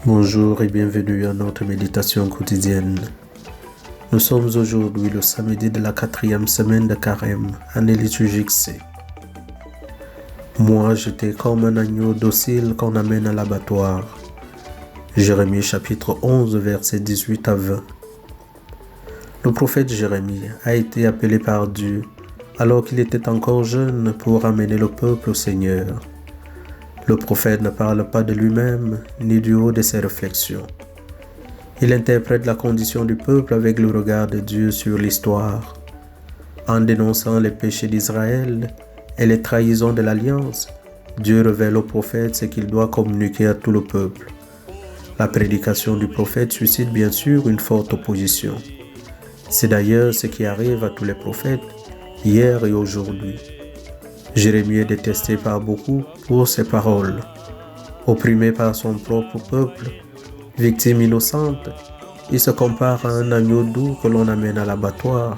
Bonjour et bienvenue à notre méditation quotidienne. Nous sommes aujourd'hui le samedi de la 4e semaine de Carême, année liturgique C. Moi, j'étais comme un agneau docile qu'on amène à l'abattoir. Jérémie chapitre 11, versets 18 à 20. Le prophète Jérémie a été appelé par Dieu alors qu'il était encore jeune pour amener le peuple au Seigneur. Le prophète ne parle pas de lui-même ni du haut de ses réflexions. Il interprète la condition du peuple avec le regard de Dieu sur l'histoire. En dénonçant les péchés d'Israël et les trahisons de l'Alliance, Dieu révèle au prophète ce qu'il doit communiquer à tout le peuple. La prédication du prophète suscite bien sûr une forte opposition. C'est d'ailleurs ce qui arrive à tous les prophètes, hier et aujourd'hui. Jérémie est détesté par beaucoup pour ses paroles. Opprimé par son propre peuple, victime innocente, il se compare à un agneau doux que l'on amène à l'abattoir.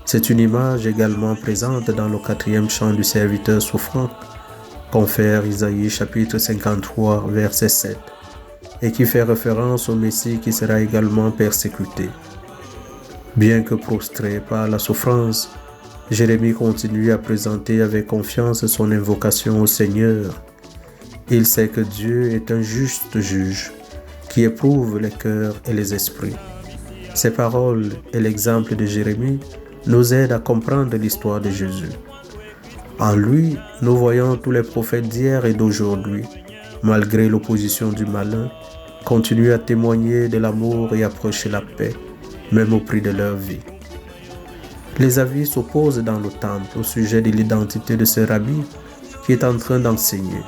C'est une image également présente dans le 4e chant du serviteur souffrant, confère Isaïe chapitre 53, verset 7, et qui fait référence au Messie qui sera également persécuté. Bien que prostré par la souffrance, Jérémie continue à présenter avec confiance son invocation au Seigneur. Il sait que Dieu est un juste juge qui éprouve les cœurs et les esprits. Ces paroles et l'exemple de Jérémie nous aident à comprendre l'histoire de Jésus. En lui, nous voyons tous les prophètes d'hier et d'aujourd'hui, malgré l'opposition du malin, continuent à témoigner de l'amour et à prêcher la paix, même au prix de leur vie. Les avis s'opposent dans le temple au sujet de l'identité de ce rabbi qui est en train d'enseigner.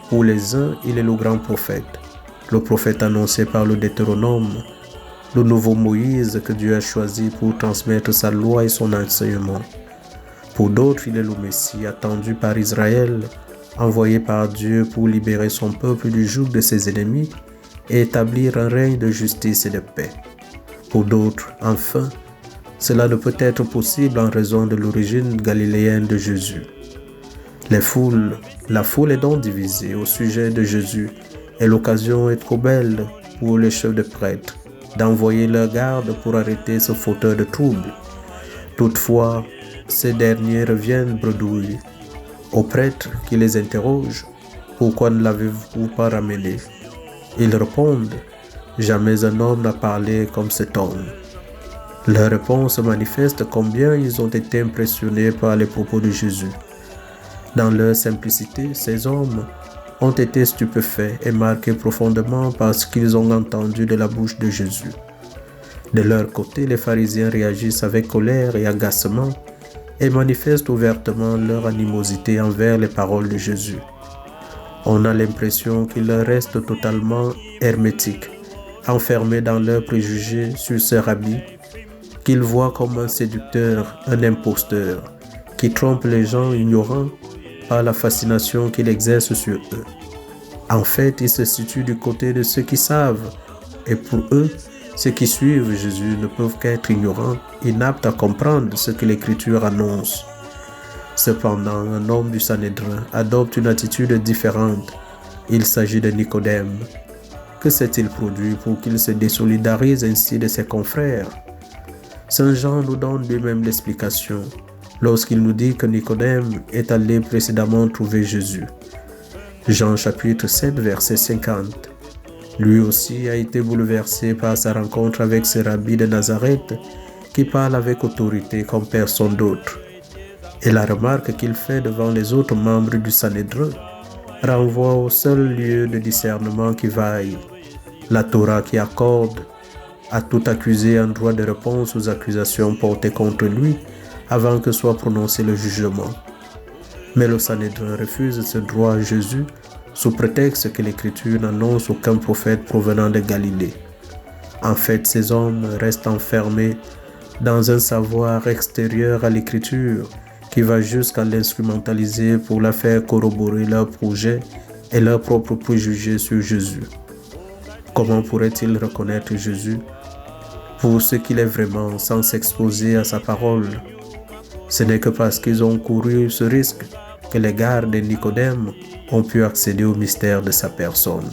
Pour les uns, il est le grand prophète, le prophète annoncé par le Deutéronome, le nouveau Moïse que Dieu a choisi pour transmettre sa loi et son enseignement. Pour d'autres, il est le Messie attendu par Israël, envoyé par Dieu pour libérer son peuple du joug de ses ennemis et établir un règne de justice et de paix. Pour d'autres, enfin, cela ne peut être possible en raison de l'origine galiléenne de Jésus. La foule est donc divisée au sujet de Jésus et l'occasion est trop belle pour les chefs de prêtres d'envoyer leur garde pour arrêter ce fauteur de troubles. Toutefois, ces derniers reviennent bredouilles. Aux prêtres qui les interrogent, « Pourquoi ne l'avez-vous pas ramené ?» Ils répondent, « Jamais un homme n'a parlé comme cet homme. » Leur réponse manifeste combien ils ont été impressionnés par les propos de Jésus. Dans leur simplicité, ces hommes ont été stupéfaits et marqués profondément par ce qu'ils ont entendu de la bouche de Jésus. De leur côté, les pharisiens réagissent avec colère et agacement et manifestent ouvertement leur animosité envers les paroles de Jésus. On a l'impression qu'ils leur restent totalement hermétiques, enfermés dans leurs préjugés sur ce rabbi qu'ils voient comme un séducteur, un imposteur, qui trompe les gens ignorants par la fascination qu'il exerce sur eux. En fait, il se situe du côté de ceux qui savent, et pour eux, ceux qui suivent Jésus ne peuvent qu'être ignorants, inaptes à comprendre ce que l'Écriture annonce. Cependant, un homme du Sanhédrin adopte une attitude différente. Il s'agit de Nicodème. Que s'est-il produit pour qu'il se désolidarise ainsi de ses confrères? Saint Jean nous donne lui-même l'explication lorsqu'il nous dit que Nicodème est allé précédemment trouver Jésus. Jean chapitre 7, verset 50. Lui aussi a été bouleversé par sa rencontre avec ce rabbi de Nazareth qui parle avec autorité comme personne d'autre. Et la remarque qu'il fait devant les autres membres du Sanhédrin renvoie au seul lieu de discernement qui vaille, la Torah qui accorde à tout accusé un droit de réponse aux accusations portées contre lui avant que soit prononcé le jugement. Mais le Sanhédrin refuse ce droit à Jésus sous prétexte que l'Écriture n'annonce aucun prophète provenant de Galilée. En fait, ces hommes restent enfermés dans un savoir extérieur à l'Écriture qui va jusqu'à l'instrumentaliser pour la faire corroborer leurs projets et leurs propres préjugés sur Jésus. Comment pourraient-ils reconnaître Jésus pour ce qu'il est vraiment sans s'exposer à sa parole? Ce n'est que parce qu'ils ont couru ce risque que les gardes de Nicodème ont pu accéder au mystère de sa personne.